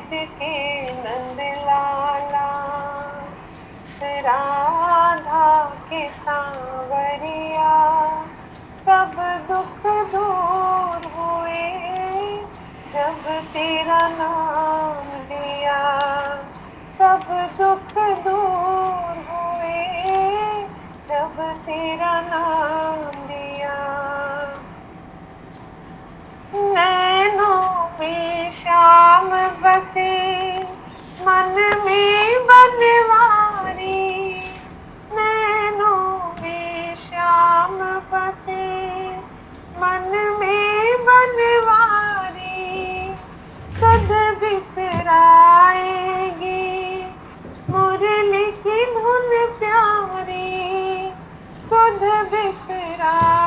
Bridge के नंद लाला, राधा के सांवरिया, सब दुख दूर हुए जब तेरा नाम लिया। सब दुख दूर हुए जब तेरा नाम लिया। नैनों में श्याम बसे, मन में बनवारी। नैनों में श्याम बसे, मन में बनवारी। सद बिसराएगी मुरली की धुन प्यारी। सुध बिसराएगी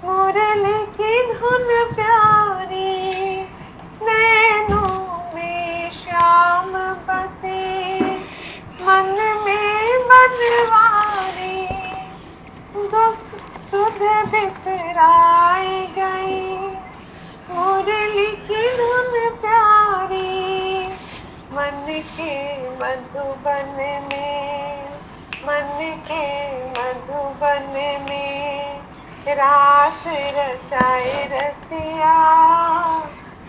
मुरली की धुन प्यारी। नैनों में श्याम बसे, मन में बनवारी। सुध बिसराई गई मुरली की धुन प्यारी। मन के मधुबन में, मन के मधुबन में रास रचाए रसिया।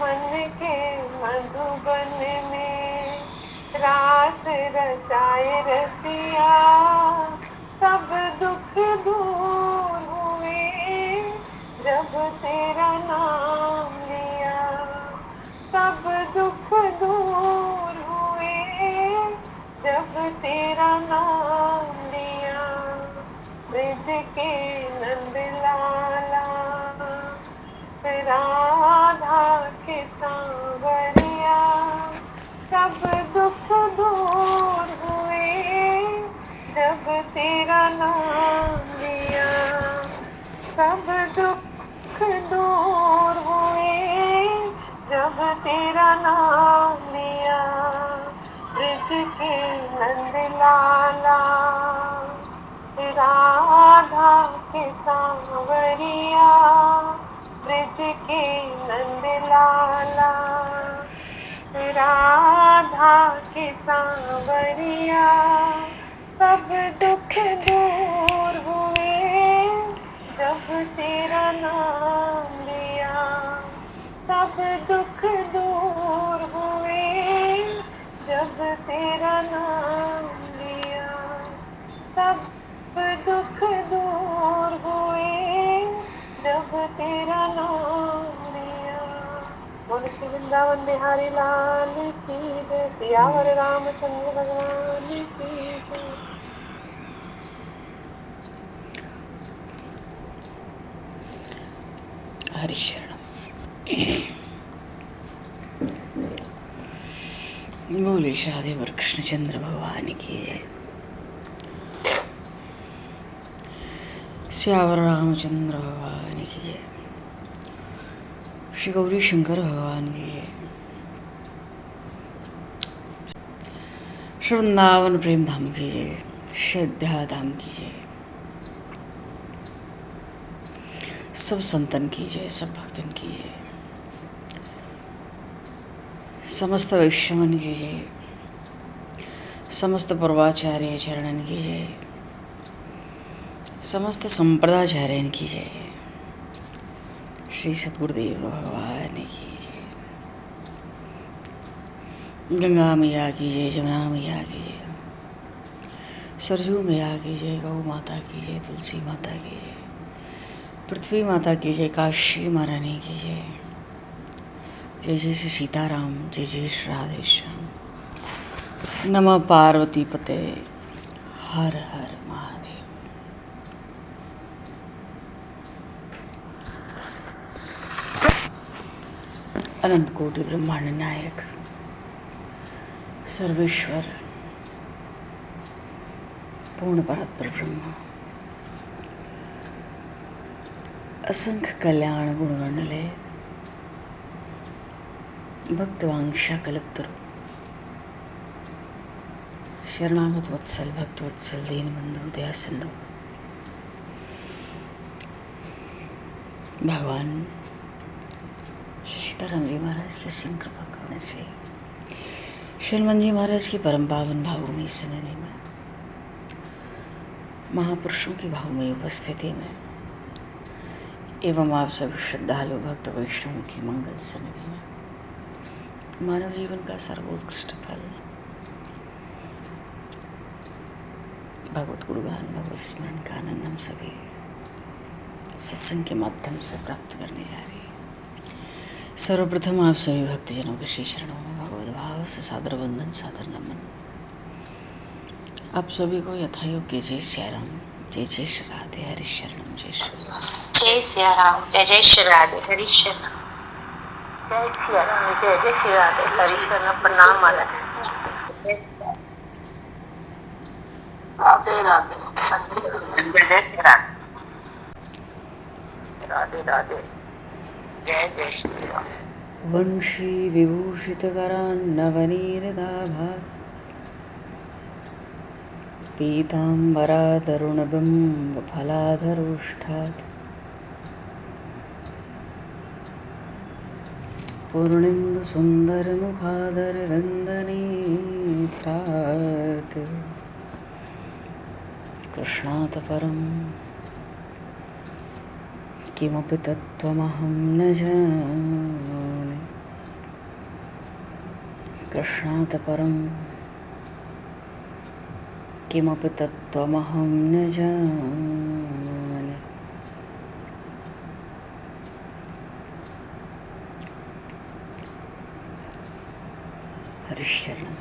मन के मधुबन में रास रचाए रसिया। सब दुख दूर हुए जब तेरा नाम लिया। सब दुख दूर हुए जब तेरा नाम लिया। ब्रिज के नंद लाला, राधा के सांवरिया, सब दुख दूर हुए जब तेरा नाम लिया। सब दुख दूर हुए जब तेरा नाम लिया। ब्रिज के नंद लाला, राधा के सांवरिया, ब्रिज के नंद लाला, राधा के सांवरिया। सब दुख दूर हुए जब तेरा नाम लिया। सब दुख दूर हुए जब तेरा नाम लिया। सब दुख दूर हुए जब तेरा नाम लिया। बोल श्री वृंदावन बिहारी लाल की जय। सियावर रामचंद्र भगवान की जय। हरिशरणम। बोले शादेवर कृष्णचंद्र भगवान की जय। श्यावर रामचंद्र भगवान की जय। श्री गौरी शंकर भगवान की जय। श्री वृंदावन प्रेम धाम की जय। श्रद्धा धाम की जय। सब संतन की जय, सब भक्तन की जय, समस्त वैष्णवन की जय, समस्त पूर्वाचार्य चरणन की जय, समस्त संप्रदाचार्यन की जय। श्री सद्गुरुदेव भगवान की जय। गंगा मैया की जय, जमुना मैया की जय, सरजू मैया की जय, गौ माता की जय, तुलसी माता की जय, पृथ्वी माता की जय, काशी महारानी की जय। जय जय श्री सीताराम, जय जय श्री राधेश्याम। नमः पार्वती पते, हर हर महादेव। अनंत कोटि ब्रह्मांड नायक सर्वेश्वर पूर्ण परत ब्रह्म, असंख्य कल्याण गुणगणलय, भक्तवांशा कल्पतरु, शरणागत वत्सल भक्तवत्सल दीनबंधु दया सिंधु भगवान श्री सीताराम जी महाराज की असीम कृपा करने से शर्मन जी महाराज की परम पावन भावभूमि सन्निधि में महापुरुषों की भावमयी उपस्थिति में एवं आप सभी श्रद्धालु भक्त वैष्णवों की मंगल सन्निधि में मानव जीवन का सर्वोत्कृष्ट फल भगवत गुणगान भगवत स्मरण का आनंद हम सभी सत्संग के माध्यम से प्राप्त करने जा रहे हैं। सर्वप्रथम आप सभी भक्तजनों के श्री चरणों में भगवत भाव से सादर वंदन सादर नमन। आप सभी को यथायोग्य जय सिया राम, जय जय श्री राधे, हरि शरणम, जय श्री जय सिया राम, जय जय श्री राधे, हरि शरणम, जय सिया राम, जय जय श्री राधे, हरि शरणम। प्रणाम महाराज। राधे राधे, जय जय श्री राधे, राधे राधे, जय जय श्री राम। वंशी विभूषितकरान्नवनीरदाभात् पीताम्बरातरुणबिम्बफलाधरोष्ठात् पूर्णेन्दुसुन्दरमुखादरविन्दनेत्रात् कृष्णात् परं किमपि तत्त्वमहं न जाने, कृष्णात् परं किमपि तत्त्वमहं न जाने। हरिशरणम।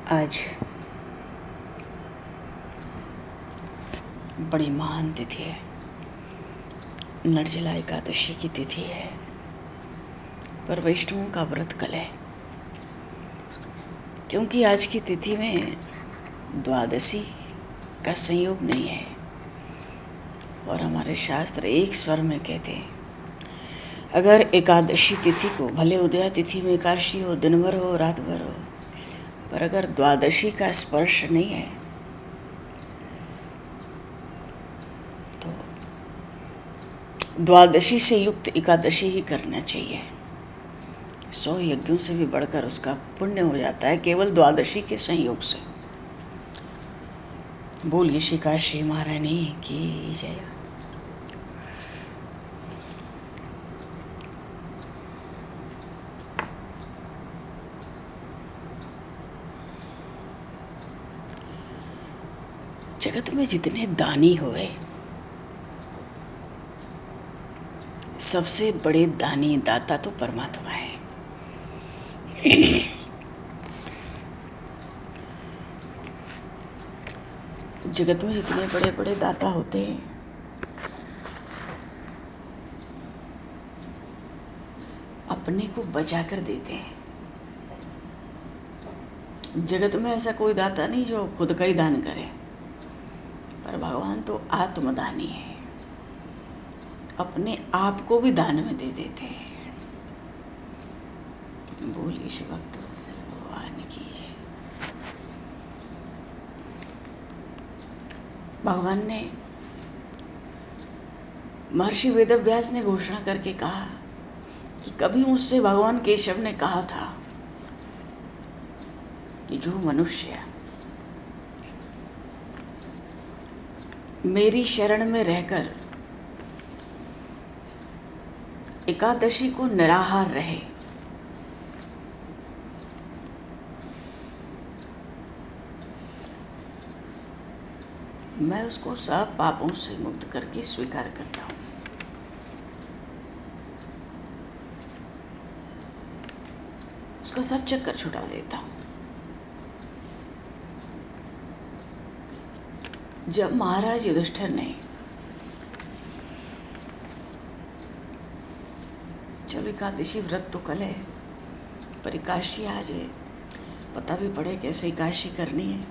आज बड़ी महान तिथि है, निर्जला एकादशी की तिथि है, पर वैष्णवों का व्रत कल है, क्योंकि आज की तिथि में द्वादशी का संयोग नहीं है। और हमारे शास्त्र एक स्वर में कहते हैं, अगर एकादशी तिथि को, भले उदया तिथि में एकादशी हो, दिन भर हो, रात भर हो, पर अगर द्वादशी का स्पर्श नहीं है तो द्वादशी से युक्त एकादशी ही करना चाहिए। 100 यज्ञों से भी बढ़कर उसका पुण्य हो जाता है केवल द्वादशी के संयोग से। बोलिए श्री काशी महारानी की जय। जगत में जितने दानी हुए, सबसे बड़े दानी दाता तो परमात्मा है। जगत में जितने बड़े बड़े दाता होते हैं, अपने को बचा कर देते हैं। जगत में ऐसा कोई दाता नहीं जो खुद का ही दान करे, पर भगवान तो आत्मदानी है, अपने आप को भी दान में दे देते हैं। बोलिए श्री भक्तवत्सल भगवान की जय। भगवान ने, महर्षि वेदव्यास ने घोषणा करके कहा कि कभी मुझसे भगवान केशव ने कहा था कि जो मनुष्य मेरी शरण में रहकर एकादशी को निराहार रहे, मैं उसको सब पापों से मुक्त करके स्वीकार करता हूँ। उसका सब चक्कर छुटा देता हूँ। जब महाराज युधिष्ठिर ने, चलो एकादशी व्रत तो कल है, पर एकादशी आज है, पता भी पड़े कैसे एकादशी करनी है,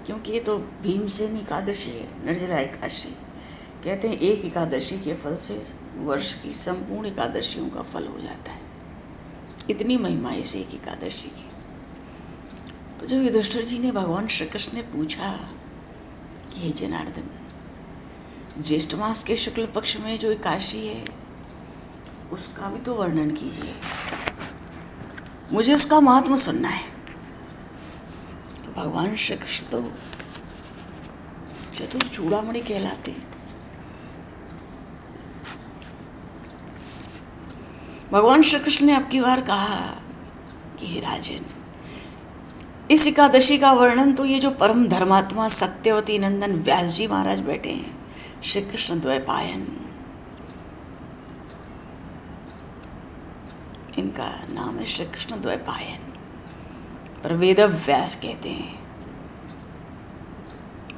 क्योंकि ये तो भीमसेन एकादशी है, निर्जला एकादशी। कहते हैं एक एकादशी के फल से वर्ष की संपूर्ण एकादशियों का फल हो जाता है। इतनी महिमा है इस एक एकादशी की। तो जब युधिष्ठिर जी ने भगवान श्री कृष्ण ने पूछा कि हे जनार्दन, ज्येष्ठ मास के शुक्ल पक्ष में जो एकादशी है उसका भी तो वर्णन कीजिए, मुझे उसका महात्मा सुनना है। तो भगवान श्री कृष्ण तो चतुर चूड़ामणि कहलाते। भगवान श्री कृष्ण ने अब की बार कहा कि हे राजन, इस एकादशी का वर्णन तो ये जो परम धर्मात्मा सत्यवती नंदन व्यास जी महाराज बैठे हैं, श्री कृष्ण द्वैपायन, इनका नाम है श्री कृष्ण द्वैपायन, पर वेद व्यास कहते हैं।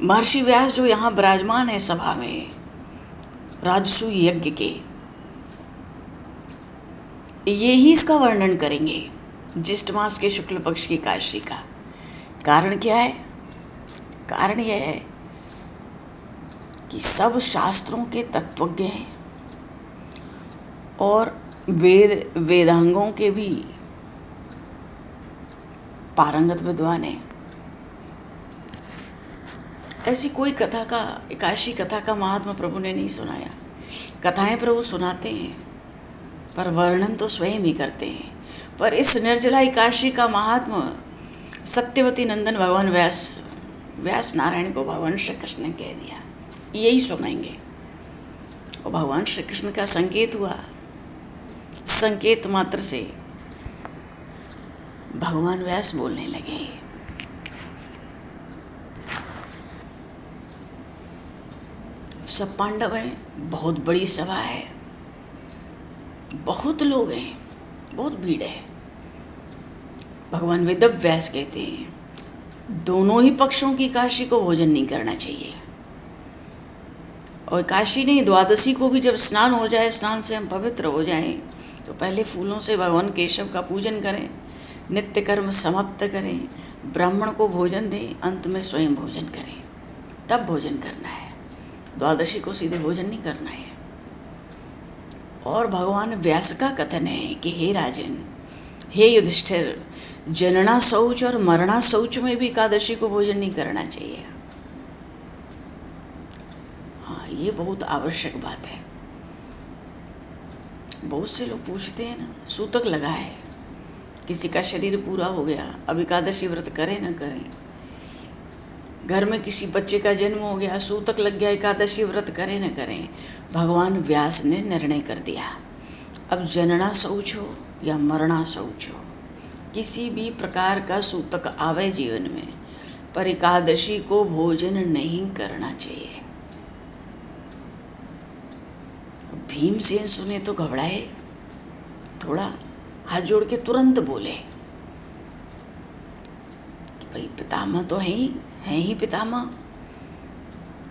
महर्षि व्यास जो यहाँ विराजमान है सभा में राजसू यज्ञ के, ये ही इसका वर्णन करेंगे ज्येष्ठ मास के शुक्ल पक्ष की एकादशी का। कारण क्या है? कारण यह है कि सब शास्त्रों के तत्वज्ञ हैं और वेदांगों के भी पारंगत विद्वान हैं। ऐसी कोई कथा का, एकादशी कथा का महात्मा प्रभु ने नहीं सुनाया। कथाएं प्रभु सुनाते हैं पर वर्णन तो स्वयं ही करते हैं। पर इस निर्जला एकादशी का महात्मा सत्यवती नंदन भगवान व्यास नारायण को भगवान श्री कृष्ण ने कह दिया, यही सुनाएंगे। और भगवान श्री कृष्ण का संकेत हुआ, संकेत मात्र से भगवान व्यास बोलने लगे। सब पांडव हैं, बहुत बड़ी सभा है, बहुत लोग हैं, बहुत भीड़ है। भगवान वेद व्यास कहते हैं दोनों ही पक्षों की एकादशी को भोजन नहीं करना चाहिए। और एकादशी नहीं, द्वादशी को भी जब स्नान हो जाए, स्नान से हम पवित्र हो जाएं, तो पहले फूलों से भगवान केशव का पूजन करें, नित्य कर्म समाप्त करें, ब्राह्मण को भोजन दें, अंत में स्वयं भोजन करें, तब भोजन करना है। द्वादशी को सीधे भोजन नहीं करना है। और भगवान व्यास का कथन है कि हे राजन, हे युधिष्ठिर, जनना शौच और मरना शौच में भी एकादशी को भोजन नहीं करना चाहिए। हाँ, ये बहुत आवश्यक बात है। बहुत से लोग पूछते हैं ना, सूतक लगा है, किसी का शरीर पूरा हो गया, अब एकादशी व्रत करें ना करें। घर में किसी बच्चे का जन्म हो गया, सूतक लग गया, एकादशी व्रत करें न करें। भगवान व्यास ने निर्णय कर दिया, अब जनना शौच हो या मरना शौच हो, किसी भी प्रकार का सूतक आवे जीवन में, पर एकादशी को भोजन नहीं करना चाहिए। भीमसेन सुने तो घबराए, थोड़ा हाथ जोड़ के तुरंत बोले कि भाई पितामह तो हैं ही पितामह।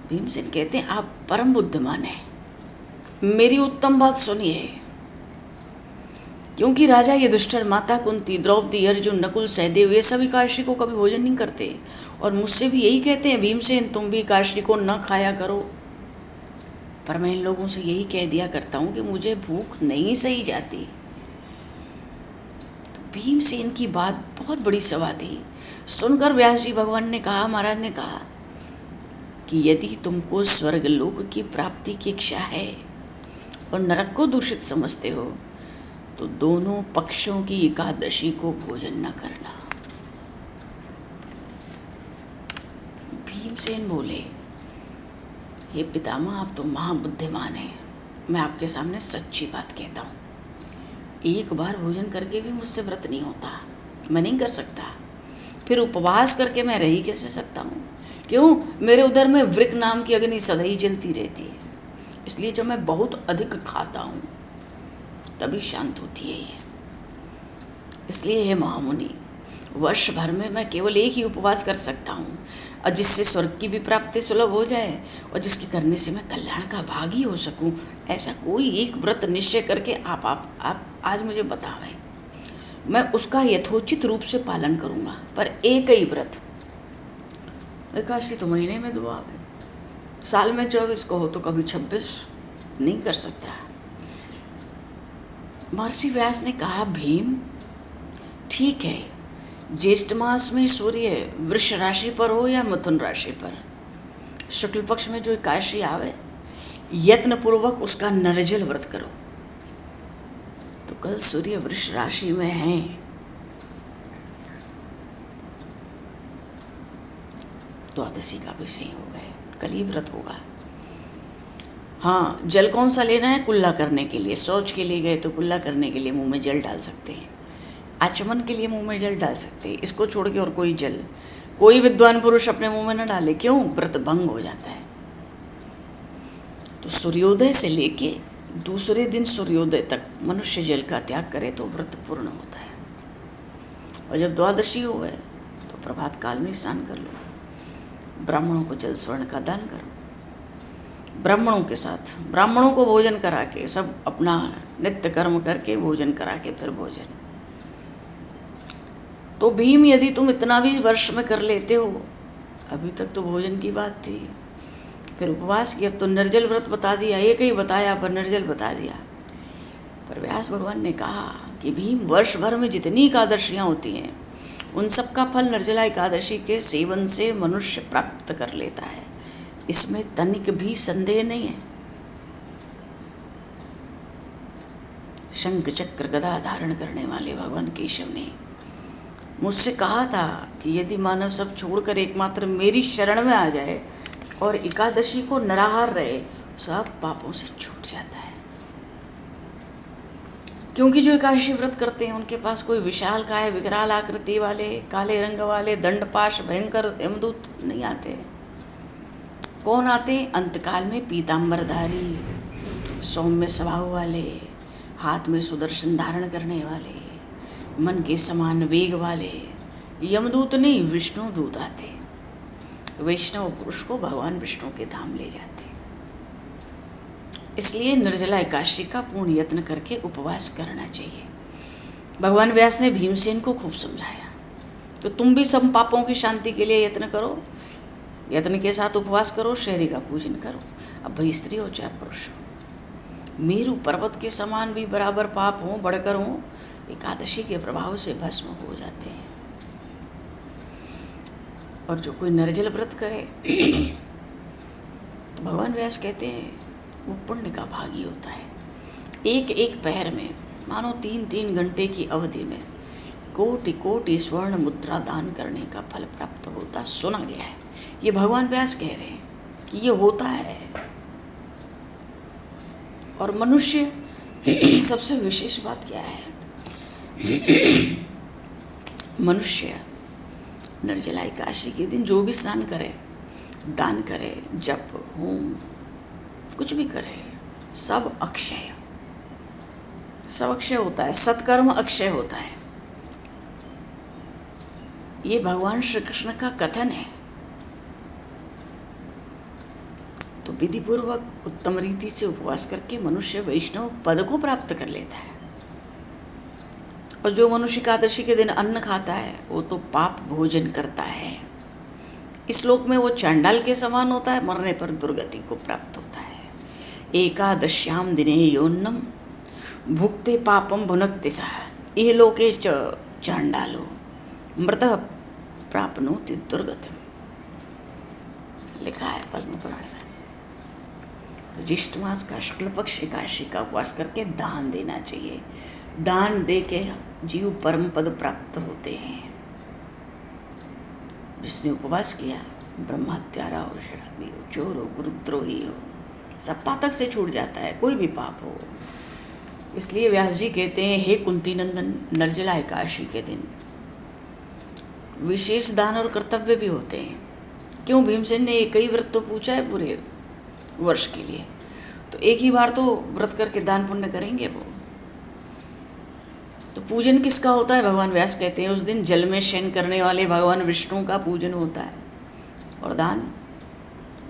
भीमसेन कहते हैं आप परम बुद्धिमान हैं, मेरी उत्तम बात सुनिए। क्योंकि राजा युधिष्ठिर, माता कुंती, द्रौपदी, अर्जुन, नकुल, सहदेव, ये सभी एकादशी को कभी भोजन नहीं करते और मुझसे भी यही कहते हैं भीमसेन तुम भी एकादशी को न खाया करो। पर मैं इन लोगों से यही कह दिया करता हूँ कि मुझे भूख नहीं सही जाती। तो भीमसेन की बात बहुत बड़ी सभा थी। सुनकर व्यास जी भगवान ने कहा, महाराज ने कहा कि यदि तुमको स्वर्गलोक की प्राप्ति की इच्छा है और नरक को दूषित समझते हो तो दोनों पक्षों की एकादशी को भोजन न करना। भीमसेन बोले, ये पितामह आप तो महाबुद्धिमान हैं, मैं आपके सामने सच्ची बात कहता हूँ, एक बार भोजन करके भी मुझसे व्रत नहीं होता, मैं नहीं कर सकता। फिर उपवास करके मैं रह ही कैसे सकता हूँ? क्यों? मेरे उदर में वृक नाम की अग्नि सदा ही जलती रहती है। इसलिए जब मैं बहुत अधिक खाता हूँ तभी शांत होती है ये। इसलिए हे महामुनि, वर्ष भर में मैं केवल एक ही उपवास कर सकता हूँ और जिससे स्वर्ग की भी प्राप्ति सुलभ हो जाए और जिसके करने से मैं कल्याण का भागी हो सकूँ। ऐसा कोई एक व्रत निश्चय करके आप आज मुझे बतावें, मैं उसका यथोचित रूप से पालन करूँगा। पर एक ही व्रत, एकादशी तो महीने में 2 आवे, साल में 24 को हो तो कभी 26 नहीं कर सकता। महर्षि व्यास ने कहा, भीम ठीक है, ज्येष्ठ मास में सूर्य वृष राशि पर हो या मिथुन राशि पर, शुक्ल पक्ष में जो एकादशी आवे, यत्न पूर्वक उसका निर्जल व्रत करो। तो कल सूर्य वृष राशि में है, द्वादशी का भी सही हो गए, कल ही व्रत होगा। हाँ, जल कौन सा लेना है? कुल्ला करने के लिए। शौच के लिए गए तो कुल्ला करने के लिए मुंह में जल डाल सकते हैं, आचमन के लिए मुंह में जल डाल सकते हैं। इसको छोड़ के और कोई जल कोई विद्वान पुरुष अपने मुंह में न डाले। क्यों? व्रत भंग हो जाता है। तो सूर्योदय से लेके दूसरे दिन सूर्योदय तक मनुष्य जल का त्याग करे तो व्रत पूर्ण होता है। और जब द्वादशी हो गए तो प्रभात काल में स्नान कर लो, ब्राह्मणों को जल स्वर्ण का दान करो, ब्राह्मणों के साथ ब्राह्मणों को भोजन करा के, सब अपना नित्य कर्म करके भोजन करा के फिर भोजन। तो भीम, यदि तुम इतना भी वर्ष में कर लेते हो, अभी तक तो भोजन की बात थी, फिर उपवास की, अब तो निर्जल व्रत बता दिया, एक ही बताया पर निर्जल बता दिया। पर व्यास भगवान ने कहा कि भीम, वर्ष भर में जितनी एकादशियाँ होती हैं उन सब का फल निर्जला एकादशी के सेवन से मनुष्य प्राप्त कर लेता है, इसमें तनिक भी संदेह नहीं है। शंख चक्र गदा धारण करने वाले भगवान केशव ने मुझसे कहा था कि यदि मानव सब छोड़कर एकमात्र मेरी शरण में आ जाए और एकादशी को निराहार रहे, सब पापों से छूट जाता है। क्योंकि जो एकादशी व्रत करते हैं उनके पास कोई विशाल काय विकराल आकृति वाले, काले रंग वाले, दंडपाश भयंकर यमदूत नहीं आते। कौन आते? अंतकाल में पीताम्बरधारी, सौम्य स्वभाव वाले, हाथ में सुदर्शन धारण करने वाले, मन के समान वेग वाले। यमदूत नहीं, विष्णु दूत आते। वैष्णव पुरुष को भगवान विष्णु के धाम ले जाते। इसलिए निर्जला एकादशी का पूर्ण यत्न करके उपवास करना चाहिए। भगवान व्यास ने भीमसेन को खूब समझाया। तो तुम भी सब पापों की शांति के लिए यत्न करो, यत्न के साथ उपवास करो, शहरी का पूजन करो। अब भाई स्त्री हो चाहे पुरुष हो, मेरु पर्वत के समान भी बराबर पाप हो, बढ़कर हो, एकादशी के प्रभाव से भस्म हो जाते हैं। और जो कोई निर्जल व्रत करे तो भगवान व्यास कहते हैं वो पुण्य का भागी होता है। एक एक पहर में, मानो 3-3 घंटे की अवधि में कोटि कोटि स्वर्ण मुद्रा दान करने का फल प्राप्त होता सुना गया है। ये भगवान व्यास कह रहे हैं कि ये होता है। और मनुष्य सबसे विशेष बात क्या है? मनुष्य निर्जला एकादशी के दिन जो भी स्नान करे, दान करे, जप होम कुछ भी करे, सब अक्षय, सब अक्षय होता है। सत्कर्म अक्षय होता है। ये भगवान श्री कृष्ण का कथन है। तो विधि पूर्वक उत्तम रीति से उपवास करके मनुष्य वैष्णव पद को प्राप्त कर लेता है। और जो मनुष्य एकादशी के दिन अन्न खाता है वो तो पाप भोजन करता है। इस लोक में वो चांडाल के समान होता है, मरने पर दुर्गति को प्राप्त होता है। एकादश्याम दिने योन्नम भुक्ते पापम भुनक्ति सह इह लोके च चांडालो मृत प्राप्नोति दुर्गतिम, लिखा है पद्म पुराण में। तो ज्येष्ठ मास का शुक्ल पक्ष एकादशी का उपवास करके दान देना चाहिए। दान दे के जीव परम पद प्राप्त होते हैं। जिसने उपवास किया, ब्रह्म हत्यारा हो, शराबी हो, चोर हो, गुरुद्रोही हो, सब पातक से छूट जाता है, कोई भी पाप हो। इसलिए व्यास जी कहते हैं, हे कुंती नंदन, निर्जला एकादशी के दिन विशेष दान और कर्तव्य भी होते हैं। क्यों? भीमसेन ने एक ही व्रत तो पूछा है पूरे वर्ष के लिए, तो एक ही बार तो व्रत करके दान पुण्य करेंगे वो। तो पूजन किसका होता है? भगवान व्यास कहते हैं उस दिन जल में शयन करने वाले भगवान विष्णु का पूजन होता है। और दान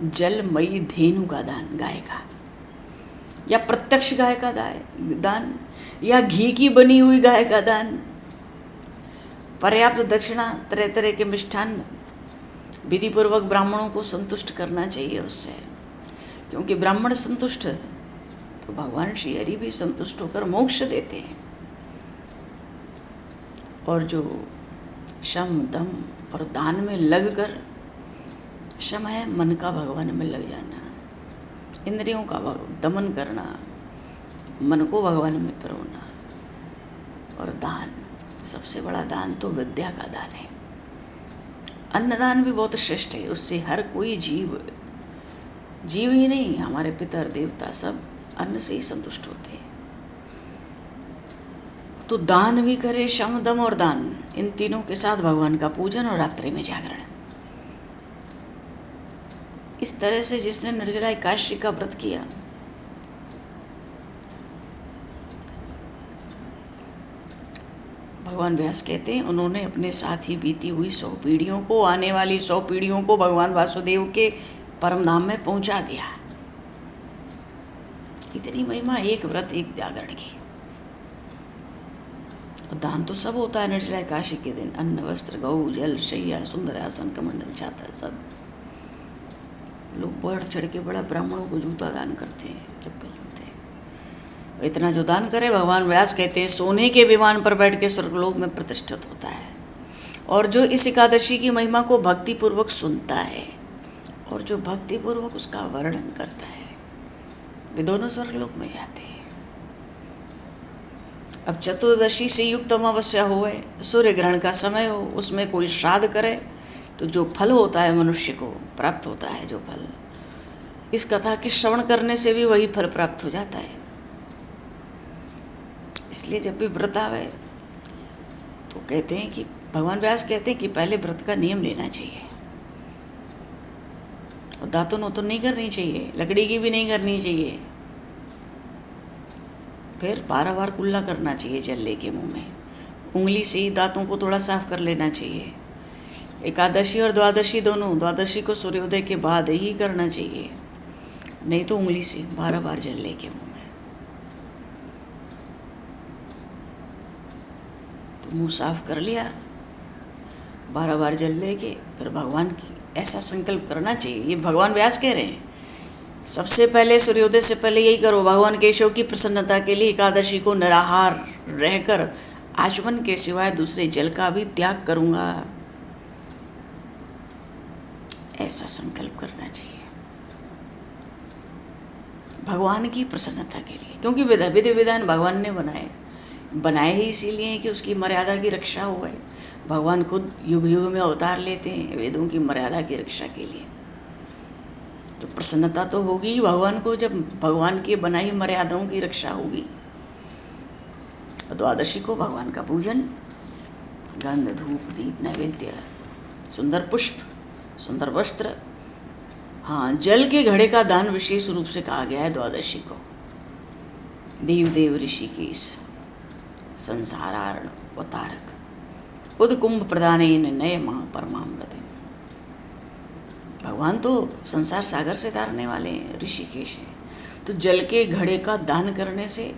जलमयी धेनु का दान, गाय का, या प्रत्यक्ष गाय का दान, या घी की बनी हुई गाय का दान, पर्याप्त दक्षिणा, तरह तरह के मिष्ठान विधि पूर्वक ब्राह्मणों को संतुष्ट करना चाहिए उससे। क्योंकि ब्राह्मण संतुष्ट तो भगवान श्री हरि भी संतुष्ट होकर मोक्ष देते हैं। और जो शम दम और दान में लगकर, शम है मन का भगवान में लग जाना, इंद्रियों का दमन करना, मन को भगवान में पिरोना, और दान, सबसे बड़ा दान तो विद्या का दान है। अन्नदान भी बहुत श्रेष्ठ है, उससे हर कोई जीव ही नहीं, हमारे पितर देवता सब अन्न से ही संतुष्ट होते हैं। तो दान भी करे, शम दम और दान, इन तीनों के साथ भगवान का पूजन और रात्रि में जागरण। इस तरह से जिसने निर्जला एकादशी का व्रत किया, भगवान व्यास कहते हैं उन्होंने अपने साथ ही बीती हुई 100 पीढ़ियों को, आने वाली 100 पीढ़ियों को भगवान वासुदेव के परम धाम में पहुंचा दिया। इतनी महिमा एक व्रत एक जागरण की। और दान तो सब होता है निर्जला एकादशी के दिन, अन्न वस्त्र गौ जल शैया सुंदर आसन कमंडल छाता, सब लोग बढ़ चढ़ के बड़ा ब्राह्मणों को जूता दान करते हैं, चप्पल जूते। इतना जो दान करे, भगवान व्यास कहते हैं सोने के विमान पर बैठ के स्वर्गलोक में प्रतिष्ठित होता है। और जो इस एकादशी की महिमा को भक्ति पूर्वक सुनता है और जो भक्ति पूर्वक उसका वर्णन करता है, वे दोनों स्वर्गलोक में जाते हैं। अब चतुर्दशी से युक्त अमावस्या हो, सूर्य ग्रहण का समय हो, उसमें कोई श्राद्ध करे तो जो फल होता है मनुष्य को प्राप्त होता है, जो फल, इस कथा के श्रवण करने से भी वही फल प्राप्त हो जाता है। इसलिए जब भी व्रत आवे तो कहते हैं कि भगवान व्यास कहते हैं कि पहले व्रत का नियम लेना चाहिए, और दातुन नोतुन नहीं करनी चाहिए, लकड़ी की भी नहीं करनी चाहिए, फिर 12 बार कुल्ला करना चाहिए जल लेके मुंह में, उंगली से ही दांतों को थोड़ा साफ कर लेना चाहिए। एकादशी और द्वादशी दोनों, द्वादशी को सूर्योदय के बाद ही करना चाहिए, नहीं तो उंगली से 12 बार जल लेके मुंह में। तो मुंह साफ कर लिया, 12 बार जल लेके फिर भगवान की ऐसा संकल्प करना चाहिए। ये भगवान व्यास कह रहे हैं, सबसे पहले सूर्योदय से पहले यही करो, भगवान केशव की प्रसन्नता के लिए एकादशी को निराहार रहकर आचमन के सिवाय दूसरे जल का भी त्याग करूँगा, ऐसा संकल्प करना चाहिए भगवान की प्रसन्नता के लिए। क्योंकि विधि विधान भगवान ने बनाए ही इसीलिए कि उसकी मर्यादा की रक्षा हो। भगवान खुद युग युग में अवतार लेते हैं वेदों की मर्यादा की रक्षा के लिए। तो प्रसन्नता तो होगी ही भगवान को जब भगवान की बनाई मर्यादाओं की रक्षा होगी। द्वादशी को भगवान का पूजन, गंध धूप दीप नैवेद्य, सुंदर पुष्प, सुंदर वस्त्र, हाँ जल के घड़े का दान विशेष रूप से कहा गया है द्वादशी को। देव ऋषिकेश संसारार्ण अवतारक उदकुंभ प्रदानेन नय मां परमाम गतिम। भगवान तो संसार सागर से तारने वाले हैं, ऋषिकेश हैं। तो जल के घड़े का दान करने से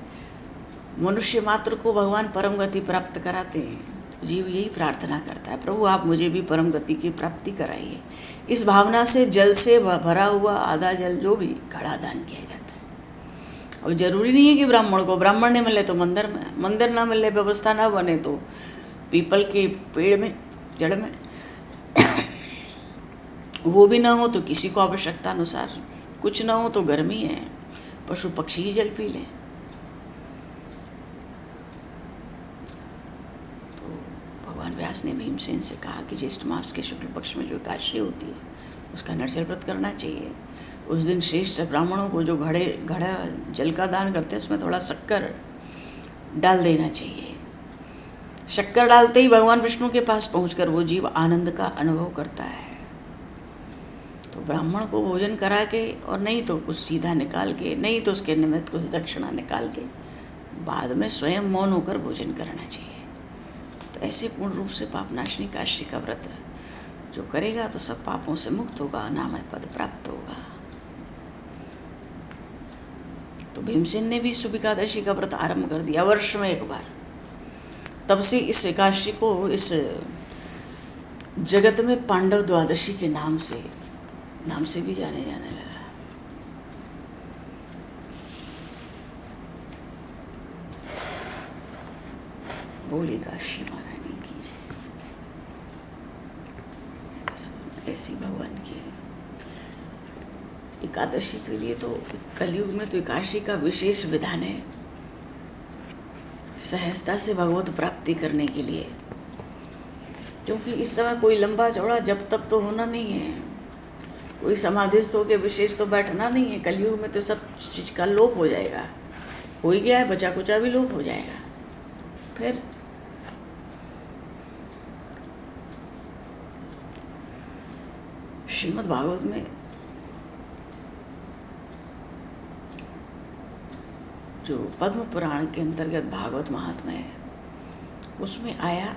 मनुष्य मात्र को भगवान परम गति प्राप्त कराते हैं। तो जीव यही प्रार्थना करता है, प्रभु आप मुझे भी परम गति की प्राप्ति कराइए। इस भावना से जल से भरा हुआ आधा जल जो भी घड़ा दान किया जाता है। अब जरूरी नहीं है कि ब्राह्मण ने मिले तो मंदिर में, मंदिर ना मिले, व्यवस्था ना बने तो पीपल के पेड़ में, जड़ में, वो भी ना हो तो किसी को आवश्यकता अनुसार, कुछ ना हो तो गर्मी है, पशु पक्षी ही जल पी लें। तो भगवान व्यास ने भीमसेन से कहा कि ज्येष्ठ मास के शुक्ल पक्ष में जो एकादशी होती है उसका निर्जल व्रत करना चाहिए। उस दिन श्रेष्ठ ब्राह्मणों को जो घड़ा जल का दान करते हैं उसमें थोड़ा शक्कर डाल देना चाहिए। शक्कर डालते ही भगवान विष्णु के पास पहुंचकर वो जीव आनंद का अनुभव करता है। तो ब्राह्मण को भोजन करा के, और नहीं तो कुछ सीधा निकाल के, नहीं तो उसके निमित्त कुछ दक्षिणा निकाल के बाद में स्वयं मौन होकर भोजन करना चाहिए। तो ऐसे पूर्ण रूप से पापनाशनी एकादशी का व्रत जो करेगा तो सब पापों से मुक्त होगा, नामय पद प्राप्त होगा। तो भीमसेन ने भी शुभ एकादशी का व्रत आरंभ कर दिया, वर्ष में एक बार। तब से इस एकादशी को इस जगत में पांडव द्वादशी के नाम से भी जाने लगा। बोली काशी महारानी। ऐसी भगवान की एकादशी के लिए तो कलयुग में तो एकादशी का विशेष विधान है, सहजता से भगवत प्राप्ति करने के लिए, क्योंकि इस समय कोई लंबा चौड़ा जब तब तो होना नहीं है, कोई समाधिस्थ होकर विशेष तो बैठना नहीं है। कलयुग में तो सब चीज का लोप हो जाएगा, हो ही गया है, बचा कुचा भी लोप हो जाएगा। फिर श्रीमद् भागवत में जो पद्म पुराण के अंतर्गत भागवत महात्म्य है, उसमें आया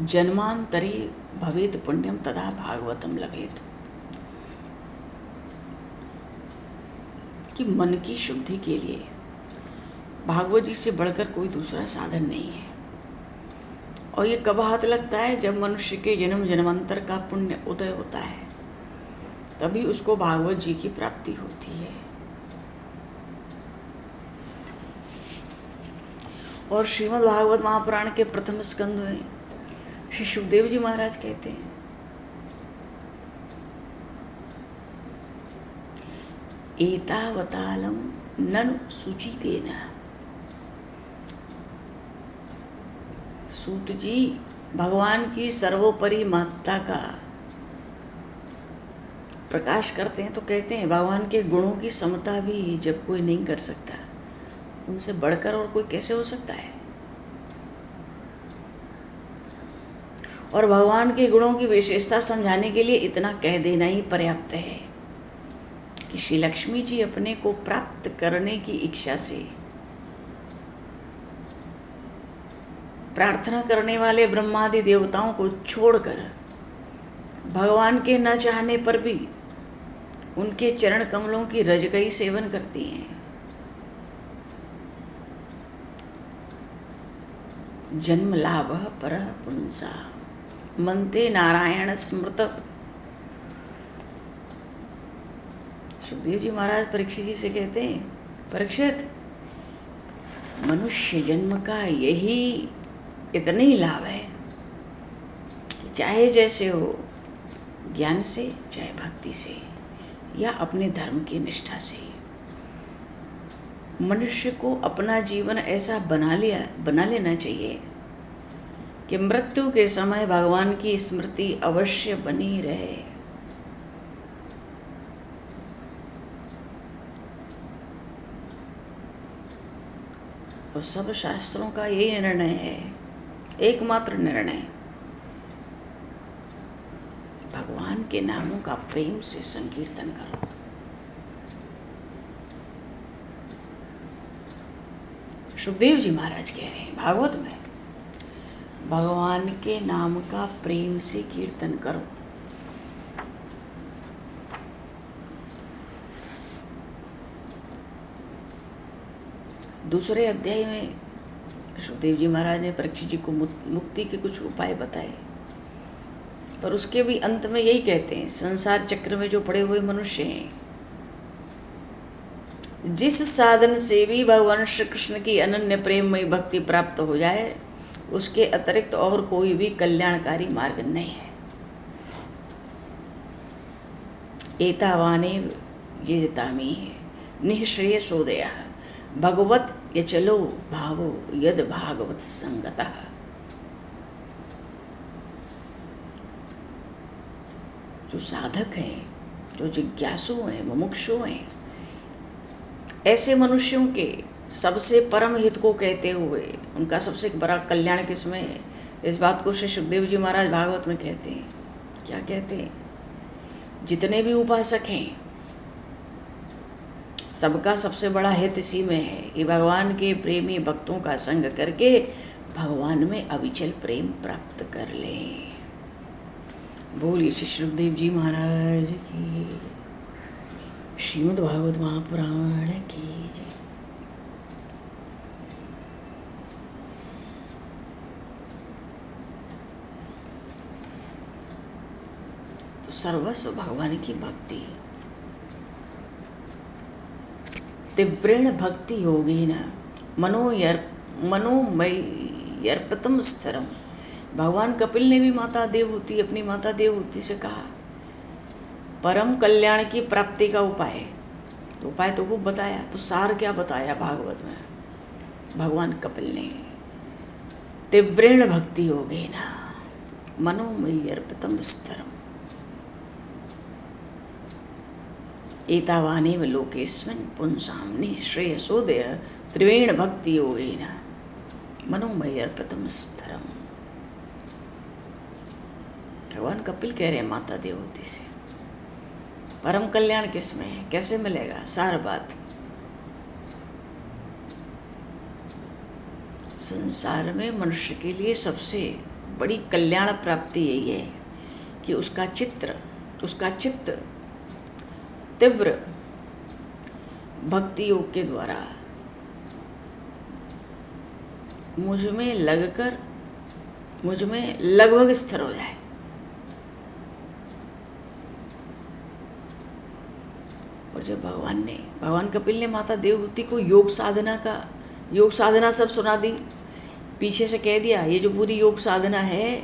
जन्मांतरे भवेत पुण्यम तदा भागवतम लभेत, कि मन की शुद्धि के लिए भागवत जी से बढ़कर कोई दूसरा साधन नहीं है। और ये कब हाथ लगता है? जब मनुष्य के जन्म जन्मांतर का पुण्य उदय होता है, तभी उसको भागवत जी की प्राप्ति होती है। और श्रीमद् भागवत महापुराण के प्रथम स्कंद में श्री सुखदेव जी महाराज कहते हैं, एतावतालम ननु सुचितेन। सूत जी भगवान की सर्वोपरि महत्ता का प्रकाश करते हैं, तो कहते हैं भगवान के गुणों की समता भी जब कोई नहीं कर सकता, उनसे बढ़कर और कोई कैसे हो सकता है। और भगवान के गुणों की विशेषता समझाने के लिए इतना कह देना ही पर्याप्त है कि श्री लक्ष्मी जी अपने को प्राप्त करने की इच्छा से प्रार्थना करने वाले ब्रह्मादि देवताओं को छोड़कर भगवान के न चाहने पर भी उनके चरण कमलों की रजकई सेवन करती हैं। जन्म लाभ पर पुंसा मनते नारायण स्मृत। सुखदेव जी महाराज परीक्षित जी से कहते हैं, परीक्षित, मनुष्य जन्म का यही इतना ही लाभ है कि चाहे जैसे हो, ज्ञान से, चाहे भक्ति से, या अपने धर्म की निष्ठा से, मनुष्य को अपना जीवन ऐसा बना लेना चाहिए कि मृत्यु के समय भगवान की स्मृति अवश्य बनी रहे। और सब शास्त्रों का यही निर्णय है, एकमात्र निर्णय, भगवान के नामों का प्रेम से संकीर्तन करो। सुखदेव जी महाराज कह रहे हैं भागवत में, भगवान के नाम का प्रेम से कीर्तन करो। दूसरे अध्याय में सुखदेव जी महाराज ने परीक्षित जी को मुक्ति के कुछ उपाय बताए, पर उसके भी अंत में यही कहते हैं, संसार चक्र में जो पड़े हुए मनुष्य हैं, जिस साधन से भी भगवान श्री कृष्ण की अनन्य प्रेममयी भक्ति प्राप्त हो जाए, उसके अतिरिक्त और कोई भी कल्याणकारी मार्ग नहीं है। एतावाने येतामी निःश्रेयसोदयः भगवत यचलो भावो यद भागवत संगतः। जो साधक हैं, जो जिज्ञासु हैं, मुमुक्षु हैं, ऐसे मनुष्यों के सबसे परम हित को कहते हुए उनका सबसे बड़ा कल्याण किसमें है, इस बात को श्री सुखदेव जी महाराज भागवत में कहते हैं। क्या कहते हैं? जितने भी उपासक हैं, सबका सबसे बड़ा हित इसी में है कि भगवान के प्रेमी भक्तों का संग करके भगवान में अविचल प्रेम प्राप्त कर लें। बोलिए श्री सुखदेव जी महाराज की, श्रीमद् भागवत महापुराण की जय। तो सर्वस्व भगवान की भक्ति, तीव्रेण भक्ति योगेन मनोमय्यर्पितं स्थिरं भगवान कपिल ने भी माता देवहूति, अपनी माता देवहूति से कहा परम कल्याण की प्राप्ति का उपाय। तो उपाय तो खूब बताया, तो सार क्या बताया भागवत में भगवान कपिल ने? तीव्रेण भक्ति योगेन मनोमयी अर्पितम स्तरम एतावानेव लोकेस्मिन् पुंसाम्नि श्रेयसोदय त्रिवेण भक्ति योगेन मनोमयी अर्पितम स्तरम। भगवान कपिल कह रहे हैं माता देवहूति से परम कल्याण किसमें है, कैसे मिलेगा? सार बात संसार में मनुष्य के लिए सबसे बड़ी कल्याण प्राप्ति यही है कि उसका चित्त तीव्र भक्ति योग के द्वारा मुझ में लगभग स्थिर हो जाए। और जब भगवान कपिल ने माता देवहूति को योग साधना सब सुना दी, पीछे से कह दिया ये जो पूरी योग साधना है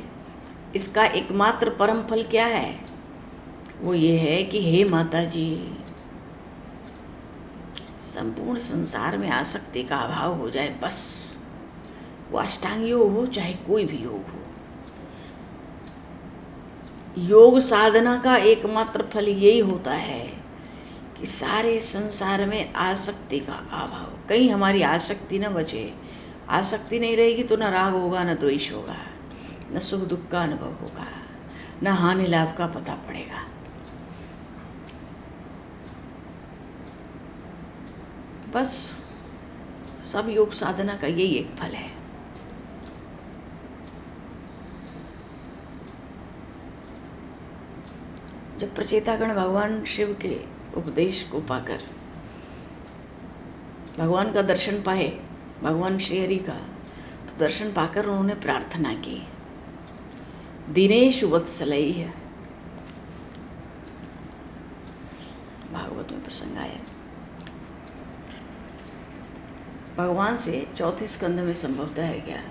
इसका एकमात्र परम फल क्या है? वो ये है कि हे माता जी, संपूर्ण संसार में आसक्ति का अभाव हो जाए, बस। वो अष्टांग योग हो चाहे कोई भी योग हो, योग साधना का एकमात्र फल यही होता है कि सारे संसार में आसक्ति का अभाव, कहीं हमारी आसक्ति न बचे। आसक्ति नहीं रहेगी तो न राग होगा, न द्वेष होगा, न सुख दुख का अनुभव होगा, न हानि लाभ का पता पड़ेगा। बस सब योग साधना का यही एक फल है। जब प्रचेतागण भगवान शिव के उपदेश को पाकर भगवान का दर्शन पाए, भगवान श्री हरि का, तो दर्शन पाकर उन्होंने प्रार्थना की दीनेषु वत्सलैः, भागवत में प्रसंग आया। भगवान से चौथे स्कंद में संभवतः है क्या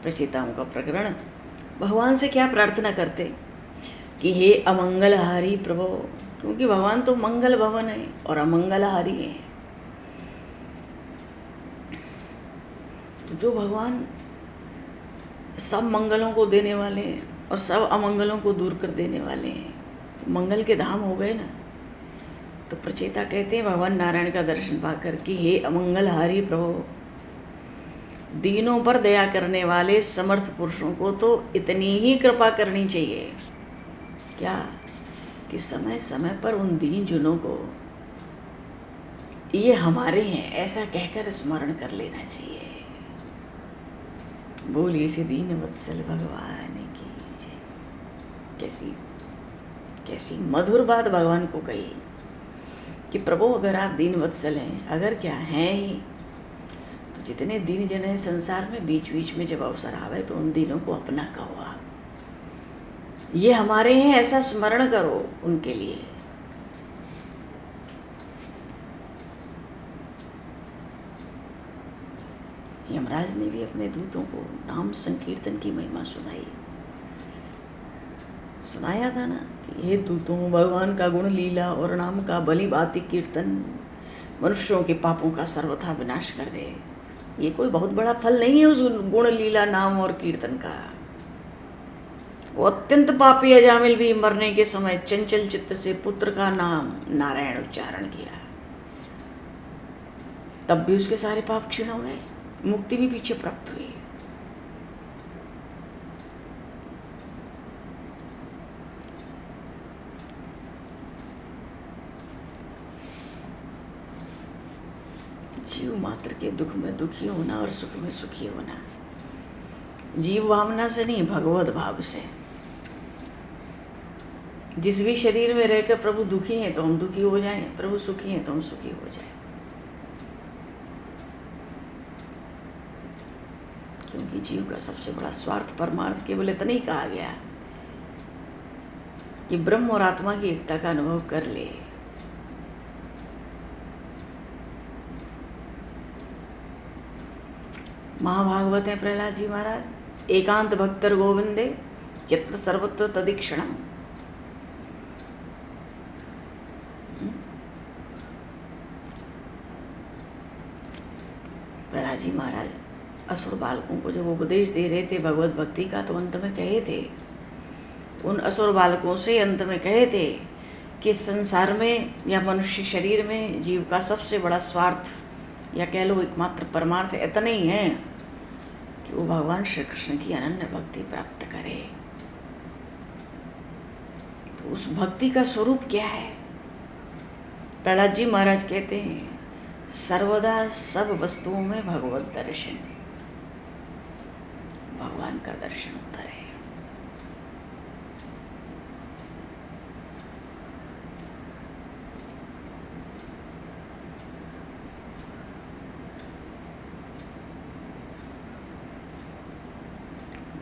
प्रचेताओं का प्रकरण। भगवान से क्या प्रार्थना करते कि हे अमंगलहारी प्रभो, क्योंकि भगवान तो मंगल भवन है और अमंगलहारी है। तो जो भगवान सब मंगलों को देने वाले हैं और सब अमंगलों को दूर कर देने वाले हैं, तो मंगल के धाम हो गए ना। तो प्रचेता कहते हैं भगवान नारायण का दर्शन पाकर कि हे अमंगलहारी प्रभु, दीनों पर दया करने वाले समर्थ पुरुषों को तो इतनी ही कृपा करनी चाहिए क्या कि समय समय पर उन दीन जनों को ये हमारे हैं ऐसा कहकर स्मरण कर लेना चाहिए। बोलिए श्री दीन वत्सल भगवान की जय। कैसी मधुर बात भगवान को कही कि प्रभु अगर आप दीन वत्सल हैं, अगर क्या हैं ही, तो जितने दीन जन हैं संसार में, बीच बीच में जब अवसर आवे तो उन दीनों को अपना कहो, आप ये हमारे हैं ऐसा स्मरण करो उनके लिए। यमराज ने भी अपने दूतों को नाम संकीर्तन की महिमा सुनाया था ना कि हे दूतों, भगवान का गुण लीला और नाम का भली भांति कीर्तन मनुष्यों के पापों का सर्वथा विनाश कर दे। ये कोई बहुत बड़ा फल नहीं है उस गुण लीला नाम और कीर्तन का। वो अत्यंत पापी अजामिल भी मरने के समय चंचल चित्त से पुत्र का नाम नारायण उच्चारण किया, तब भी उसके सारे पाप क्षीण हो गए, मुक्ति भी पीछे प्राप्त हुई। जीव मात्र के दुख में दुखी होना और सुख में सुखी होना, जीव भावना से नहीं, भगवत भाव से। जिस भी शरीर में रहकर प्रभु दुखी हैं तो हम दुखी हो जाएं, प्रभु सुखी हैं तो हम सुखी हो जाएं। क्योंकि जीव का सबसे बड़ा स्वार्थ परमार्थ केवल इतना ही कहा गया कि ब्रह्म और आत्मा की एकता का अनुभव कर ले। महाभागवत है प्रहलाद जी महाराज, एकांत भक्तर गोविंदे यत्र सर्वत्र तदीक्षणम। प्रहलाद जी महाराज असुर बालकों को जब उपदेश दे रहे थे भगवत भक्ति का, तो अंत में कहे थे, उन असुर बालकों से अंत में कहे थे कि संसार में या मनुष्य शरीर में जीव का सबसे बड़ा स्वार्थ या कह लो एकमात्र परमार्थ इतना ही है कि वो भगवान श्री कृष्ण की अनन्य भक्ति प्राप्त करे। तो उस भक्ति का स्वरूप क्या है? प्रहलाद जी महाराज कहते हैं, सर्वदा सब वस्तुओं में भगवत दर्शन, भगवान का दर्शन होता रहे।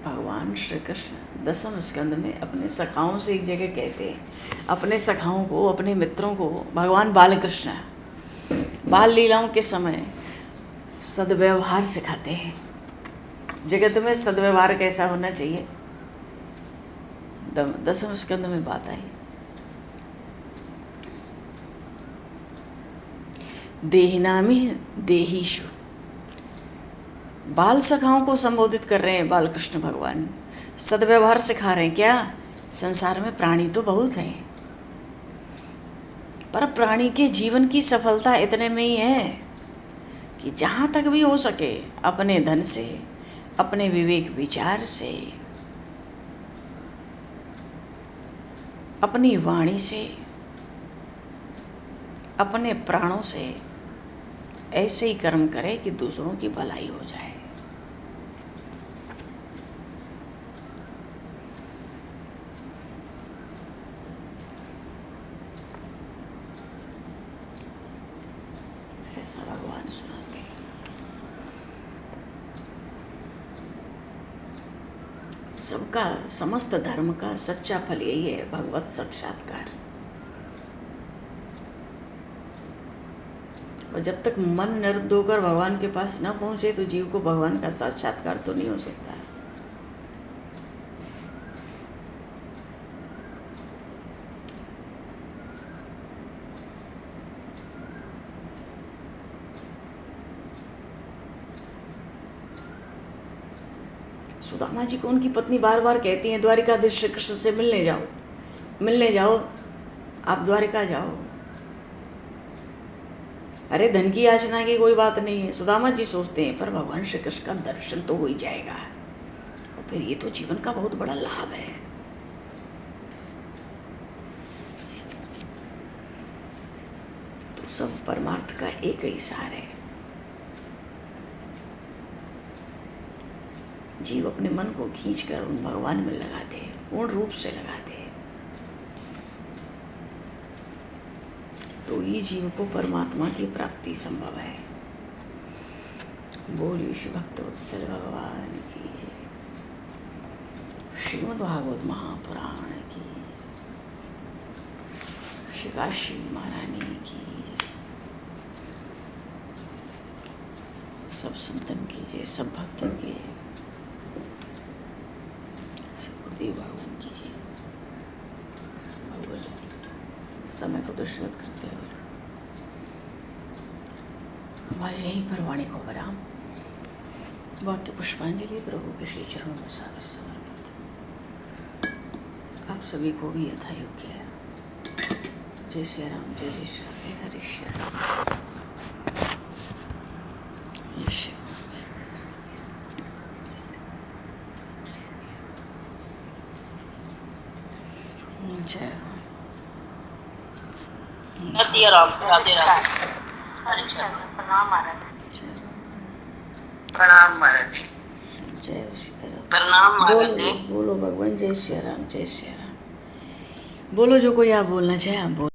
भगवान श्री कृष्ण दसम स्कंद में अपने सखाओं से एक जगह कहते हैं, अपने सखाओं को, अपने मित्रों को भगवान बालकृष्ण बाल लीलाओं के समय सद्व्यवहार सिखाते हैं। जगत में सद्व्यवहार कैसा होना चाहिए, दसम स्कंद में बात आई। देहिनामि देहीशु, बाल सखाओं को संबोधित कर रहे हैं बालकृष्ण भगवान, सद्व्यवहार सिखा रहे हैं। क्या? संसार में प्राणी तो बहुत हैं, पर प्राणी के जीवन की सफलता इतने में ही है कि जहाँ तक भी हो सके अपने धन से, अपने विवेक विचार से, अपनी वाणी से, अपने प्राणों से ऐसे ही कर्म करे कि दूसरों की भलाई हो जाए। ऐसा भगवान सुनाते हैं। सबका, समस्त धर्म का सच्चा फल यही है, भगवत साक्षात्कार। और जब तक मन निरुद्ध होकर भगवान के पास न पहुंचे तो जीव को भगवान का साक्षात्कार तो नहीं हो सकता है। सुदामा जी को उनकी पत्नी बार बार कहती हैं, द्वारिकाधीश श्री कृष्ण से मिलने जाओ, मिलने जाओ, आप द्वारिका जाओ। अरे धन की याचना की कोई बात नहीं है, सुदामा जी सोचते हैं, पर भगवान श्री कृष्ण का दर्शन तो हो ही जाएगा और फिर ये तो जीवन का बहुत बड़ा लाभ है। तो सब परमार्थ का एक ही सार है। जीव अपने मन को खींचकर उन भगवान में लगा दे, पूर्ण रूप से लगा दे, तो ये जीव को परमात्मा की प्राप्ति संभव है। बोलिए श्री भक्तवत्सल भगवान की, श्रीमद् भागवत महापुराण की, श्री काशी महारानी की, सब संतन की जय, सब भक्तन की जय, देव भगवान कीजिए। भगवत समय को दृष्टिगत करते हुए आज यहीं पर वाणी को विराम। वाक्य पुष्पांजलि प्रभु के श्री चरणों में सादर समर्पित। आप सभी को भी यथा योग्य है। जय श्री राम, जय जय श्री राम, हरे श्री राम, जय श्री जय राम, राधे राधे। प्रणाम महाराज, प्रणाम महाराज, जय उसी तरह प्रणाम महाराज। बोलो भगवान, जय श्री राम, जय श्री राम। बोलो जो कोई आप बोलना चाहे आप बोलो।